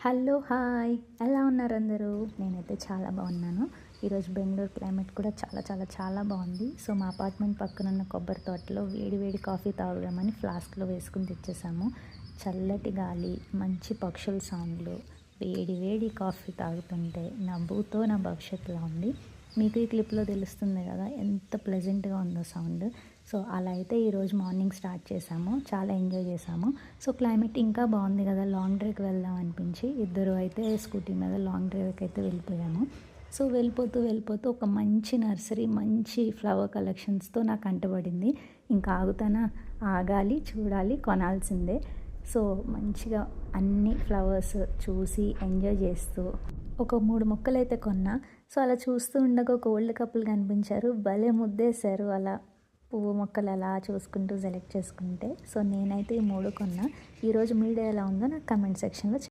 Hello hi ఎలా ఉన్నారు అందరూ? నేనైతే చాలా బాగున్నాను. ఈరోజు బెంగళూరు క్లైమేట్ కూడా చాలా చాలా చాలా బాగుంది. సో మా అపార్ట్మెంట్ పక్కన ఉన్న కొబ్బరి తోటలో వేడి వేడి కాఫీ తాగుదామని ఫ్లాస్క్లో వేసుకుని తెచ్చేసాము. చల్లటి గాలి, మంచి పక్షుల సౌండ్లు, వేడి వేడి కాఫీ తాగుతుంటే నవ్వుతో నా భవిష్యత్తులో ఉంది. మీకు ఈ క్లిప్లో తెలుస్తుంది కదా ఎంత ప్లెజెంట్గా ఉందో సౌండ్. సో అలా అయితే ఈరోజు మార్నింగ్ స్టార్ట్ చేసాము, చాలా ఎంజాయ్ చేసాము. సో క్లైమేట్ ఇంకా బాగుంది కదా, లాంగ్ డ్రైవ్కి వెళ్దాం అనిపించి ఇద్దరు అయితే స్కూటీ మీద లాంగ్ డ్రైవ్కి అయితే వెళ్ళిపోయాము. సో వెళ్ళిపోతూ వెళ్ళిపోతూ ఒక మంచి నర్సరీ, మంచి ఫ్లవర్ కలెక్షన్స్తో నాకు కంటపడింది. ఇంకా ఆగుతానా? ఆగాలి, చూడాలి, కొనాల్సిందే. సో మంచిగా అన్ని ఫ్లవర్స్ చూసి ఎంజాయ్ చేస్తూ ఒక 3 మొక్కలైతే కొన్నా. సో అలా చూస్తూ ఉండగా ఒక ఓల్డ్ కపుల్ కనిపించారు. భలే ముద్దేశారు అలా పువ్వు మొక్కలు అలా చూసుకుంటూ సెలెక్ట్ చేసుకుంటే. సో నేనైతే ఈ 3 కొన్నా. ఈరోజు మీ డే ఎలా ఉందో నాకు కమెంట్ సెక్షన్లో